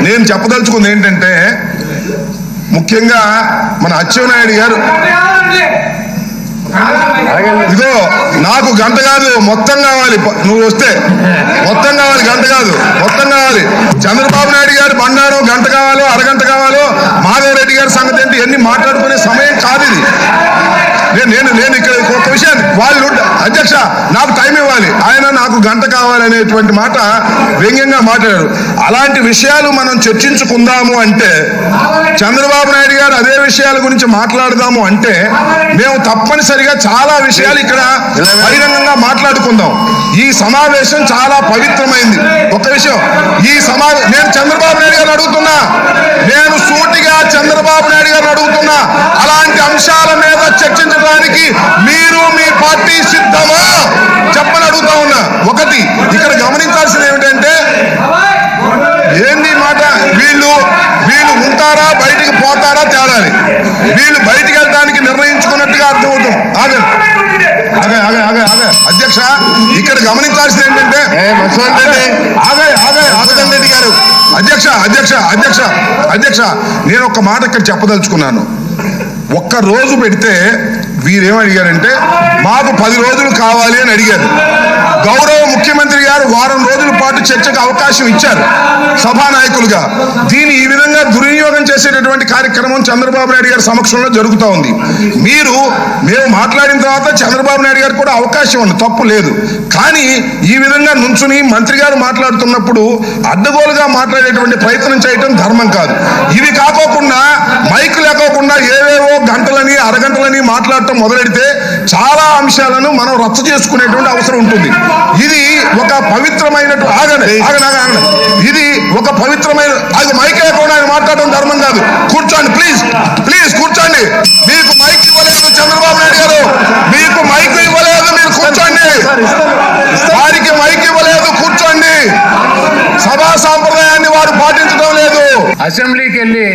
నేను చెప్పదలుచుకుంది ఏంటంటే, ముఖ్యంగా మన అచ్చెన్నాయుడు గారు, ఇదిగో నాకు గంట కాదు మొత్తం కావాలి, నువ్వు వస్తే మొత్తం కావాలి, గంట కాదు మొత్తం కావాలి. చంద్రబాబు నాయుడు గారు బండారు గంట కావాలో అరగంట కావాలో, మాధవ్ రెడ్డి గారి సంగతి ఏంటి ఎన్ని మాట్లాడుకునే సమయం కాదు ఇది. నేను ఇక్కడ ఒక విషయాన్ని వాళ్ళు అధ్యక్ష నాకు టైం ఇవ్వాలి, ఆయన నాకు గంట కావాలనేటువంటి మాట వ్యంగ్యంగా మాట్లాడారు. అలాంటి విషయాలు మనం చర్చించుకుందాము అంటే, చంద్రబాబు నాయుడు గారు అదే విషయాల గురించి మాట్లాడదాము అంటే, మేము తప్పనిసరిగా చాలా విషయాలు ఇక్కడ బహిరంగంగా మాట్లాడుకుందాం. ఈ సమావేశం చాలా పవిత్రమైంది. ఒక విషయం, ఈ నేను చంద్రబాబు నాయుడు గారిని అడుగుతున్నా, నేను సూటిగా చంద్రబాబు నాయుడు గారిని అడుగుతున్నా, అలాంటి అంశాల మీద చర్చించడానికి మీరు మీ పార్టీ సిద్ధమా చెప్పని అడుగుతా ఉన్నా. ఒకటి ఇక్కడ గమనించాల్సింది ఏమిటంటే, ఏంది మాట, వీళ్ళు ఉంటారా బయటికి పోతారా తేడాలి. వీళ్ళు బయటికి వెళ్ళడానికి నిర్ణయించుకున్నట్టుగా అర్థమవుతుంది. అధ్యక్ష ఇక్కడ గమనించాల్సింది ఏంటంటే, రెడ్డి గారు అధ్యక్ష నేను ఒక మాట ఇక్కడ చెప్పదలుచుకున్నాను. ఒక్క రోజు పెడితే వీరేమడిగారంటే, మాకు 10 రోజులు కావాలి అని అడిగారు. గౌరవ ముఖ్యమంత్రి గారు వారం రోజుల పాటు చర్చకు అవకాశం ఇచ్చారు సభానాయకులుగా. దీన్ని ఈ విధంగా దుర్వినియోగం చేసేటటువంటి కార్యక్రమం చంద్రబాబు నాయుడు గారి సమక్షంలో జరుగుతూ ఉంది. మేము మాట్లాడిన తర్వాత చంద్రబాబు నాయుడు గారికి కూడా అవకాశం ఉంది, తప్పు లేదు. కానీ ఈ విధంగా నుంచుని మంత్రి గారు మాట్లాడుతున్నప్పుడు అడ్డగోలుగా మాట్లాడేటువంటి ప్రయత్నం చేయడం ధర్మం కాదు. ఇవి కాకోకుండా మైకు లేకోకుండా ఏవేవో గంటలని అరగంటలని మాట్లాడటం మొదలెడితే చాలా అంశాలను మనం రచ్చ చేసుకునేటువంటి అవసరం ఉంటుంది. ఇది ఒక పవిత్రమైన ఇది ఒక పవిత్రమైన మైక్ లేకుండా ఆయన మాట్లాడటం ధర్మం కాదు. కూర్చోండి ప్లీజ్ కూర్చోండి. మీకు మైక్ ఇవ్వలేదు చంద్రబాబు నాయుడు గారు, మీకు మైక్ ఇవ్వలేదు, మీరు కూర్చోండి. వారికి మైక్ ఇవ్వలేదు, కూర్చోండి. సభా సాంప్రదాయాన్ని వారు పాటించడం లేదు. అసెంబ్లీకి వెళ్ళి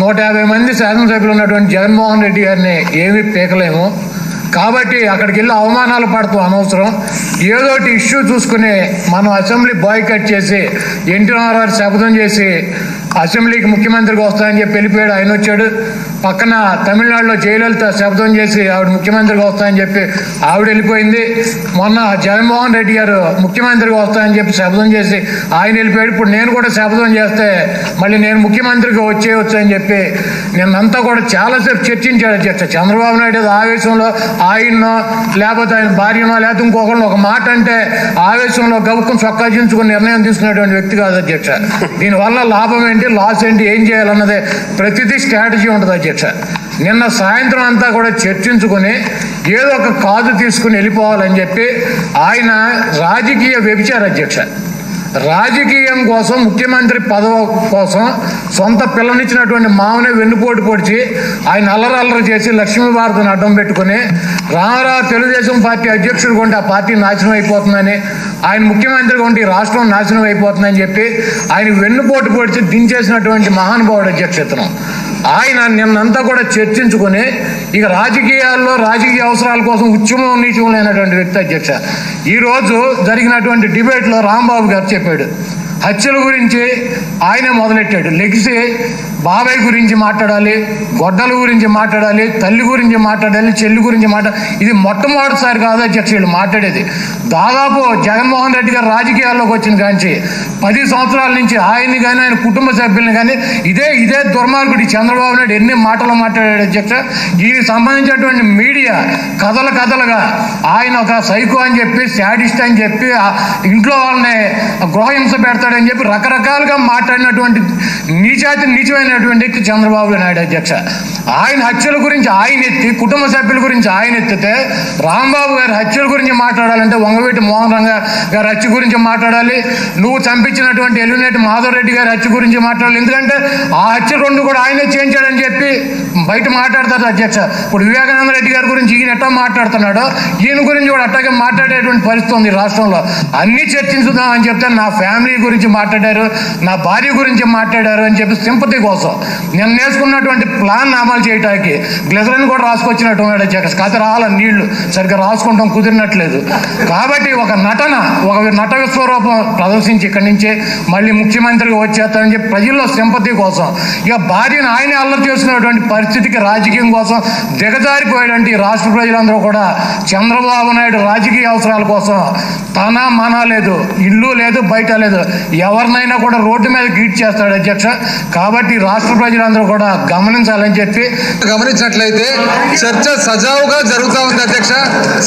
150 మంది శాసనసభ్యులు ఉన్నటువంటి జగన్మోహన్ రెడ్డి గారిని ఏమీ పీకలేము కాబట్టి అక్కడికి వెళ్ళి అవమానాలు పడుతూ అనవసరం. ఏదోటి ఇష్యూ చూసుకుని మనం అసెంబ్లీ బాయ్కట్ చేసి ఎన్టీఆర్ శపథం చేసి అసెంబ్లీకి ముఖ్యమంత్రికి వస్తాయని చెప్పి వెళ్ళిపోయాడు. ఆయన వచ్చాడు. పక్కన తమిళనాడులో జయలలిత శపథం చేసి ఆవిడ ముఖ్యమంత్రికి వస్తాయని చెప్పి ఆవిడ వెళ్ళిపోయింది. మొన్న జగన్మోహన్ రెడ్డి గారు ముఖ్యమంత్రికి వస్తాయని చెప్పి శపథం చేసి ఆయన వెళ్ళిపోయాడు. ఇప్పుడు నేను కూడా శపథం చేస్తే మళ్ళీ నేను ముఖ్యమంత్రికి వచ్చేయచ్చు అని చెప్పి నిన్నంతా కూడా చాలాసేపు చర్చించాడు అధ్యక్ష. చంద్రబాబు నాయుడు ఆవేశంలో ఆయన్నో లేకపోతే ఆయన భార్యనో లేకపోతే ఇంకొకరిని ఒక మాట అంటే ఆవేశంలో గబుక్కుని చొక్కాజించుకుని నిర్ణయం తీసుకునేటువంటి వ్యక్తి కాదు అధ్యక్ష. దీనివల్ల లాభం ఏంటి, లాస్ ఏంటి, ఏం చేయాలన్నదే ప్రతిదీ స్ట్రాటజీ ఉంటుంది అధ్యక్ష. నిన్న సాయంత్రం అంతా కూడా చర్చించుకుని ఏదో ఒక కాదు తీసుకుని వెళ్ళిపోవాలని చెప్పి ఆయన రాజకీయ వ్యభిచార అధ్యక్ష. రాజకీయం కోసం, ముఖ్యమంత్రి పదవి కోసం సొంత పిల్లనిచ్చినటువంటి మామనే వెన్నుపోటు పొడిచి ఆయన అల్లరల్లరి చేసి లక్ష్మీభారతిని అడ్డం పెట్టుకుని రామారావు తెలుగుదేశం పార్టీ అధ్యక్షుడు కొంటే ఆ పార్టీ నాశనం అయిపోతుందని, ఆయన ముఖ్యమంత్రి కొంటే రాష్ట్రం నాశనం అయిపోతుందని చెప్పి ఆయన వెన్నుపోటు పొడిచి దించేసినటువంటి మహానుభావుడు అధ్యక్షతను. ఆయన నిన్నంతా కూడా చర్చించుకుని ఇక రాజకీయాల్లో రాజకీయ అవసరాల కోసం ఉద్యమం నీచం లేనటువంటి వ్యక్తి అధ్యక్ష. ఈరోజు జరిగినటువంటి డిబేట్లో రాంబాబు గారు చెప్పాడు, హత్యల గురించి ఆయనే మొదలెట్టాడు. లెగిసి బాబాయ్ గురించి మాట్లాడాలి, గొడ్డల గురించి మాట్లాడాలి, తల్లి గురించి మాట్లాడాలి, చెల్లి గురించి ఇది మొట్టమొదటిసారి కాదు అధ్యక్ష వీళ్ళు మాట్లాడేది. దాదాపు జగన్మోహన్ రెడ్డి గారు రాజకీయాల్లోకి వచ్చిన కాంచి 10 సంవత్సరాల నుంచి ఆయన్ని కానీ ఆయన కుటుంబ సభ్యుల్ని కానీ ఇదే దుర్మార్గుడి చంద్రబాబు నాయుడు ఎన్ని మాటలు మాట్లాడాడు అధ్యక్ష. దీనికి సంబంధించినటువంటి మీడియా కథలుగా ఆయన ఒక సైకో అని చెప్పి, శాడిస్ట్ అని చెప్పి, ఇంట్లో వాళ్ళని గృహహింస పెడతాడని చెప్పి రకరకాలుగా మాట్లాడినటువంటి నీచమైనటువంటి వ్యక్తి చంద్రబాబు నాయుడు అధ్యక్ష. ఆయన హత్యల గురించి ఆయన ఎత్తి, కుటుంబ సభ్యుల గురించి ఆయన ఎత్తితే, రాంబాబు గారి హత్యల గురించి మాట్లాడాలంటే వంగవీటి మోహన్ రంగ గారి హత్య గురించి మాట్లాడాలి, నువ్వు చంపించినటువంటి ఎల్లునేటి మాధవ్ రెడ్డి గారి హత్య గురించి మాట్లాడాలి. ఎందుకంటే ఆ హత్య 2 కూడా ఆయనే చేయించాడని చెప్పి బయట మాట్లాడతారు అధ్యక్ష. ఇప్పుడు వివేకానంద రెడ్డి గారి గురించి ఈయన ఎట్టా మాట్లాడుతున్నాడో ఈయన గురించి కూడా అట్టాగే మాట్లాడేటువంటి పరిస్థితి ఉంది రాష్ట్రంలో. అన్నీ చర్చించుదామని చెప్తే నా ఫ్యామిలీ గురించి మాట్లాడారు, నా భార్య గురించి మాట్లాడారు అని చెప్పి సింపతి కోసం కోసం నిన్న వేసుకున్నటువంటి ప్లాన్ అమలు చేయడానికి గ్లిజరిన్ కూడా రాసుకొచ్చినట్టు ఉన్నాడు అధ్యక్ష. కథ రాల నీళ్లు సరిగ్గా రాసుకుంటాం కుదిరినట్లేదు. కాబట్టి ఒక నట విశ్వరూపం ప్రదర్శించి ఇక్కడి నుంచే మళ్ళీ ముఖ్యమంత్రిగా వచ్చేస్తానని చెప్పి ప్రజల్లో సింపతి కోసం ఇక భార్యను ఆయనే అల్లరి చేసుకునేటువంటి పరిస్థితికి రాజకీయం కోసం దిగజారిపోయేటువంటి రాష్ట్ర ప్రజలందరూ కూడా చంద్రబాబు నాయుడు రాజకీయ అవసరాల కోసం తన మన లేదు, ఇల్లు లేదు, బయట లేదు, ఎవరినైనా కూడా రోడ్డు మీద గీట్ చేస్తాడు అధ్యక్ష. కాబట్టి రాష్ట్ర ప్రజలందరూ కూడా గమనించాలని చెప్పి గమనించినట్లయితే చర్చ సజావుగా జరుగుతూ ఉంది అధ్యక్ష,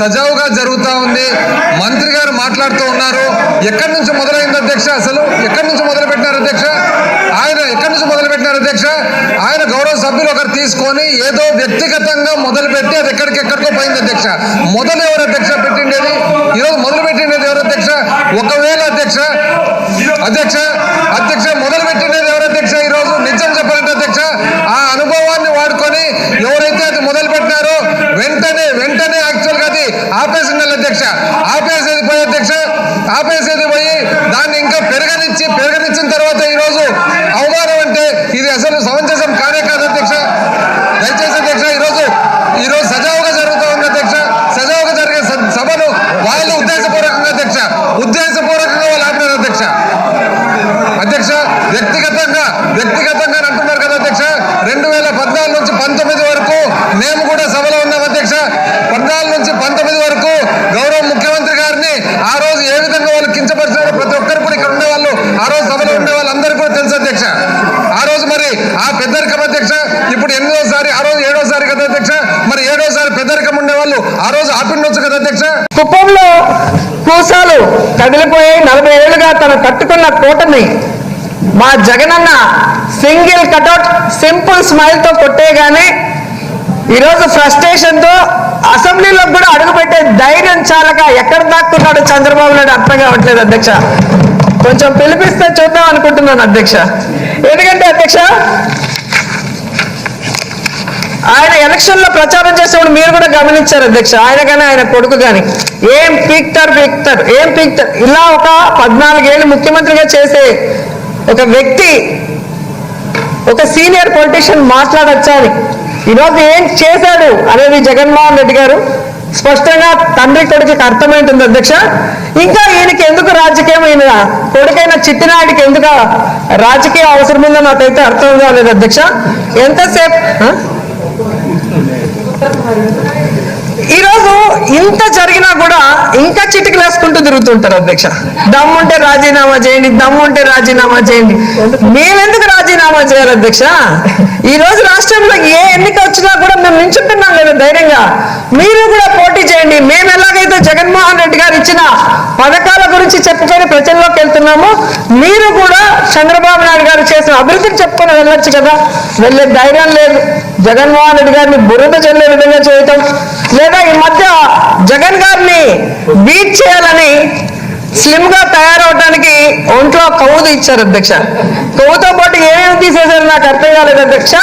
సజావుగా జరుగుతూ ఉంది. మంత్రి గారు మాట్లాడుతూ ఉన్నారు. ఎక్కడి నుంచి మొదలైంది అధ్యక్ష? అసలు ఎక్కడి నుంచి మొదలు పెట్టినారు అధ్యక్ష? ఆయన ఎక్కడి నుంచి మొదలు పెట్టినారు అధ్యక్ష? ఆయన గౌరవ సభ్యులు ఒకరు తీసుకొని ఏదో వ్యక్తిగతంగా మొదలుపెట్టి అది ఎక్కడికెక్కడికో పోయింది అధ్యక్ష. మొదలు ఎవరు అధ్యక్ష పెట్టిండేది? ఈరోజు మొదలు పెట్టిండేది ఎవరు అధ్యక్ష? ఒకవేళ అధ్యక్ష మొదలు పెట్టినది ఎవరు అధ్యక్ష? ఈరోజు నిజం చెప్పాలంటే అధ్యక్ష, ఆ అనుభవాన్ని వాడుకొని ఎవరైతే అది మొదలు పెట్టినారో వెంటనే యాక్చువల్గా అది ఆపేసిండాలి అధ్యక్ష. ఆపేసేది పోయి దాన్ని ఇంకా పెరగనిచ్చిన తర్వాత ఈరోజు అవమానం అంటే ఇది అసలు సమంజసం కానే కాదు అధ్యక్ష. దయచేసి అధ్యక్ష ఈరోజు సజావుగా జరుగుతూ ఉంది అధ్యక్ష. సజావుగా జరిగే సభను వాళ్ళు ఉద్దేశపూర్వకంగా వాళ్ళు ఆపినారు అధ్యక్ష. వ్యక్తిగతంగా అంటున్నారు కదా అధ్యక్ష. 2014 నుంచి 19 వరకు మేము కూడా సభలో ఉన్నాం అధ్యక్ష. 14 నుంచి 19 వరకు గౌరవ ముఖ్యమంత్రి గారిని ఆ రోజు ఏ విధంగా వాళ్ళు కించపరిచారో ప్రతి ఒక్కరు కూడా ఇక్కడ ఉండే వాళ్ళు, ఆ రోజు సభలో ఉండే వాళ్ళందరూ కూడా తెలుసు అధ్యక్ష. ఆ రోజు మరి ఆ పెద్దరికం అధ్యక్ష ఇప్పుడు 8వ సారి, ఆ రోజు 7వ సారి కదా అధ్యక్ష. మరి 7వ సారి పెద్దరికం ఉండేవాళ్ళు ఆ రోజు ఆపిండొచ్చు కదా అధ్యక్ష. కుప్పంలో కూసాలు కదిలిపోయి 40 ఏళ్లుగా తను కట్టుకున్న కోటని మా Jagananna single cutout simple smile తో కొట్టేగానే ఈరోజు ఫ్రస్ట్రేషన్ తో అసెంబ్లీలో కూడా అడుగుపెట్టే ధైర్యం చాలక ఎక్కడ దాక్కున్నాడు చంద్రబాబు నాయుడు అర్థం కావట్లేదు అధ్యక్ష. కొంచెం పిలిపిస్తే చూద్దాం అనుకుంటున్నాను అధ్యక్ష. ఎందుకంటే అధ్యక్ష ఆయన ఎలక్షన్ లో ప్రచారం చేసేవాడు మీరు కూడా గమనించారు అధ్యక్ష. ఆయన కానీ ఆయన కొడుకు కానీ ఏం పీక్తారు ఇలా ఒక 14 ఏళ్ళు ముఖ్యమంత్రిగా చేసే ఒక వ్యక్తి, ఒక సీనియర్ పొలిటీషియన్ మాట్లాడచ్చా అని ఈరోజు ఏం చేశాడు అనేది జగన్మోహన్ రెడ్డి గారు స్పష్టంగా తండ్రి కొడుకుకి అర్థమైంటుంది అధ్యక్ష. ఇంకా ఈయనకి ఎందుకు రాజకీయం, ఈయన కొడుకైన చిట్టినాయుడికి ఎందుకు రాజకీయ అవసరం ఉందో నాకైతే అర్థం కాలేదు అధ్యక్ష. ఎంతసేపు ఈరోజు ఇంత జరిగినా కూడా ఇంకా చిటికలు వేసుకుంటూ తిరుగుతుంటారు అధ్యక్ష. దమ్ముంటే రాజీనామా చేయండి. మేమెందుకు రాజీనామా చేయాలి అధ్యక్ష? ఈ రోజు రాష్ట్రంలో ఏ ఎన్నిక వచ్చినా కూడా మేము నించుంటున్నాం లేదా ధైర్యంగా. మీరు కూడా పోటీ చేయండి. మేము ఎలాగైతే జగన్మోహన్ రెడ్డి గారు ఇచ్చిన పథకాల గురించి చెప్పుకొని ప్రజల్లోకి వెళ్తున్నామో మీరు కూడా చంద్రబాబు నాయుడు గారు చేసిన అభివృద్ధిని చెప్పుకొని వెళ్ళొచ్చు కదా. వెళ్ళే ధైర్యం లేదు. జగన్మోహన్ రెడ్డి గారిని బురద చల్లే విధంగా చేయటం, లేదా ఈ మధ్య జగన్ గారిని బీట్ చేయాలని స్లిమ్ గా తయారవడానికి ఒంట్లో కొవ్వుది ఇచ్చారు అధ్యక్ష. కొవ్వుతో పాటు ఏమేమి తీసేశారు నాకు అర్థం కాలేదు అధ్యక్ష.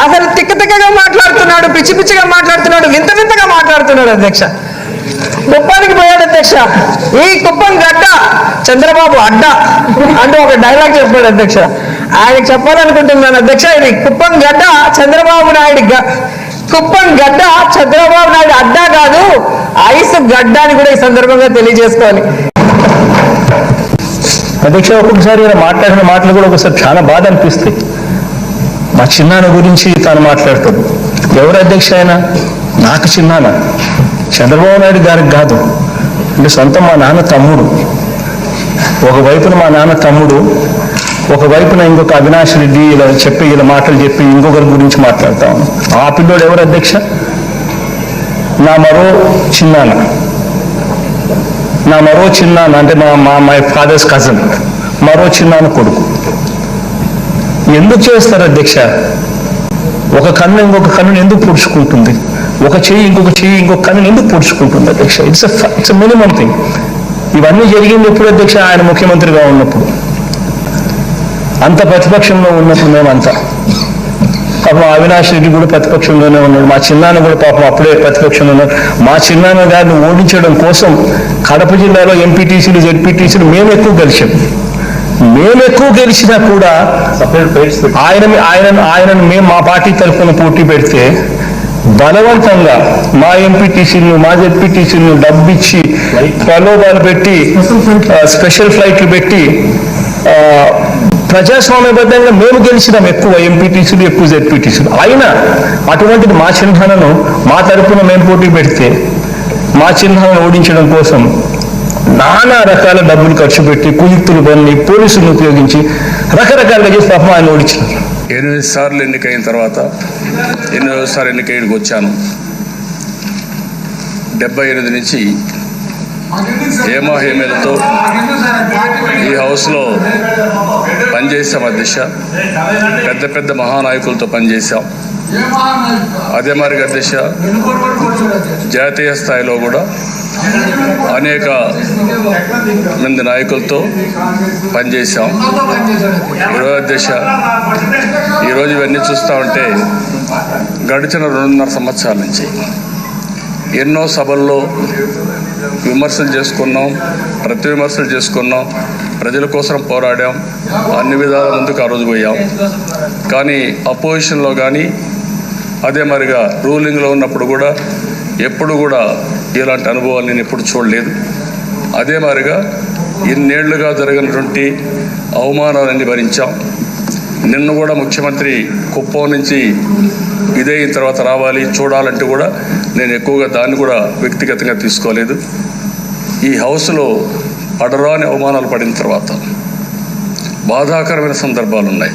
అసలు తిక్కగా మాట్లాడుతున్నాడు, పిచ్చిగా మాట్లాడుతున్నాడు, వింతగా మాట్లాడుతున్నాడు అధ్యక్ష. కుప్పానికి పోయాడు అధ్యక్ష. ఈ కుప్పం గడ్డ చంద్రబాబు అడ్డ అంటూ ఒక డైలాగ్ చెప్పాడు అధ్యక్ష. ఆయనకు చెప్పాలనుకుంటున్నాను అధ్యక్ష, ఇది కుప్పం గడ్డ చంద్రబాబు నాయుడు అడ్డా కాదు, ఐస్ గడ్డ అని కూడా ఈ సందర్భంగా తెలియజేసుకోవాలి అధ్యక్ష. ఒక్కొక్కసారి ఇలా మాట్లాడిన మాటలు కూడా ఒకసారి చాలా బాధ అనిపిస్తాయి. మా చిన్నాన్న గురించి తాను మాట్లాడుతాడు. ఎవరు అధ్యక్ష అయినా నాకు చిన్నాన్న, చంద్రబాబు నాయుడు గారికి కాదు. అంటే సొంతం మా నాన్న తమ్ముడు. ఒకవైపున మా నాన్న తమ్ముడు, ఒకవైపున ఇంకొక అవినాష్ రెడ్డి ఇలా మాటలు చెప్పి ఇంకొకరి గురించి మాట్లాడతాం. ఆ పిల్లోడు ఎవరు అధ్యక్ష? నా మరో చిన్నాన్న అంటే మై ఫాదర్స్ కజన్, మరో చిన్నాన్న కొడుకు. ఎందుకు చేస్తారు అధ్యక్ష? ఒక కన్ను ఇంకొక కన్నుని ఎందుకు పొడుచుకుంటుంది? ఒక చెయ్యి ఇంకొక కన్నుని ఎందుకు పొడుచుకుంటుంది అధ్యక్ష? It's minimum thing. ఇవన్నీ జరిగింది ఎప్పుడు అధ్యక్ష? ఆయన ముఖ్యమంత్రిగా ఉన్నప్పుడు, అంత ప్రతిపక్షంలో ఉన్నప్పుడు మేమంతా. పాపం అవినాష్ రెడ్డి కూడా ప్రతిపక్షంలోనే ఉన్నాడు. మా చిన్నాన్న కూడా పాపం అప్పుడే ప్రతిపక్షంలో ఉన్నాడు. మా చిన్నాన్న గారిని ఓడించడం కోసం కడప జిల్లాలో ఎంపీటీసీలు జెడ్పీటీసీలు మేము ఎక్కువ కలిసాం. మేము ఎక్కువ గెలిచినా కూడా ఆయనను మేము మా పార్టీ తరఫున పోటీ పెడితే బలవంతంగా మా ఎంపీటీసీలను మా జెడ్పీటీసీలను డబ్బిచ్చి ప్రలోభాలు పెట్టి స్పెషల్ ఫ్లైట్లు పెట్టి ప్రజాస్వామ్యబద్ధంగా మేము గెలిచినాం ఎక్కువ ఎంపీటీసీలు ఎక్కువ జెడ్పీటీసీలు. అయినా అటువంటిది మా చిహ్నాలను మా తరఫున మేము పోటీ పెడితే మా చిహ్నాలను ఓడించడం కోసం నానా రకాల డబ్బులు ఖర్చు పెట్టి కుయుక్తులు పన్ని పోలీసులను ఉపయోగించి రకరకాలుగా చేసి పాపం ఆయన ఓడించినారు. 8 సార్లు ఎన్నికైన తర్వాత 8వ సారి ఎన్నికైనకి వచ్చాను. 78 నుంచి హేమాహేమలతో ఈ హౌస్లో పనిచేసాం. అధ్యక్ష, పెద్ద పెద్ద మహానాయకులతో పనిచేశాం. అదే మరి అధ్యక్ష, జాతీయ స్థాయిలో కూడా అనేక మంది నాయకులతో పనిచేశాం. ఈరోజు అధ్యక్ష, ఈరోజు ఇవన్నీ చూస్తూ ఉంటే గడిచిన 2.5 సంవత్సరాల నుంచి ఎన్నో సభల్లో విమర్శలు చేసుకున్నాం, ప్రతి విమర్శలు చేసుకున్నాం, ప్రజల కోసం పోరాడాం, అన్ని విధాల ముందుకు ఆ రోజు పోయాం. కానీ అపోజిషన్లో కానీ అదే మరిగా రూలింగ్లో ఉన్నప్పుడు కూడా ఎప్పుడు కూడా ఇలాంటి అనుభవాలు నేను ఎప్పుడు చూడలేదు. అదే మాదిరిగా ఇన్నేళ్లుగా జరిగినటువంటి అవమానాలన్నీ భరించాం. నిన్న కూడా ముఖ్యమంత్రి కుప్పం నుంచి ఇదైన తర్వాత రావాలి చూడాలంటే కూడా నేను ఎక్కువగా దాన్ని కూడా వ్యక్తిగతంగా తీసుకోలేదు. ఈ హౌస్లో పడరాని అవమానాలు పడిన తర్వాత బాధాకరమైన సందర్భాలు ఉన్నాయి.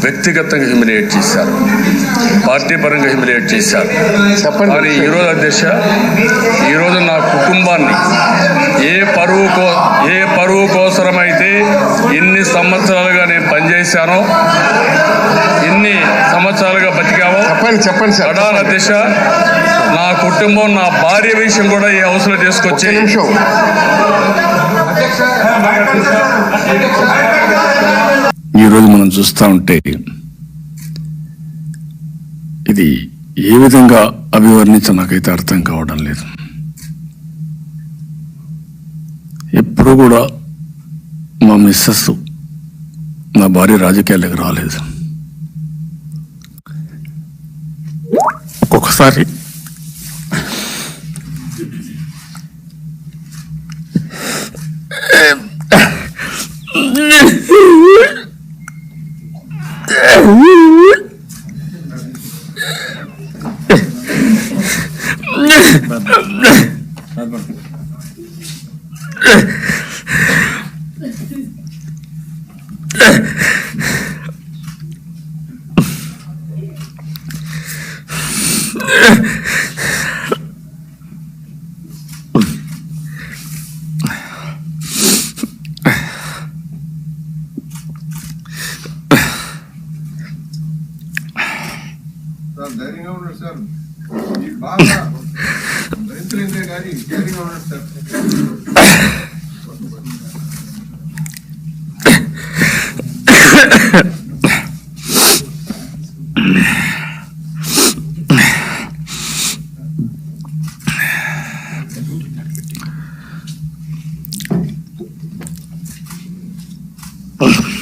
వ్యక్తిగతంగా హ్యూమిలియేట్ చేశారు, పార్టీ పరంగా హ్యూమిలియేట్ చేశారు. కానీ ఈరోజు అధ్యక్ష, ఈరోజు నా కుటుంబాన్ని ఏ పరువు కోసమైతే ఇన్ని సంవత్సరాలుగా నేను పనిచేశానో, ఇన్ని సంవత్సరాలుగా బతికామో చెప్పండి సార్. ప్రధాన అధ్యక్ష, నా కుటుంబం, నా భార్య విషయం కూడా ఈ హౌస్లో తీసుకొచ్చి ఈరోజు మనం చూస్తూ ఉంటే ఇది ఏ విధంగా అభివర్ణించ నాకైతే అర్థం కావడం లేదు. ఎప్పుడు కూడా మా మిస్సెస్, నా భార్య రాజకీయాలకు రాలేదు. ఒక్కొక్కసారి ధైర్యంగా ఉన్నాడు సార్, బాగా రైతులైతే కానీ ధైర్యంగా ఉన్నాడు సార్. Oh.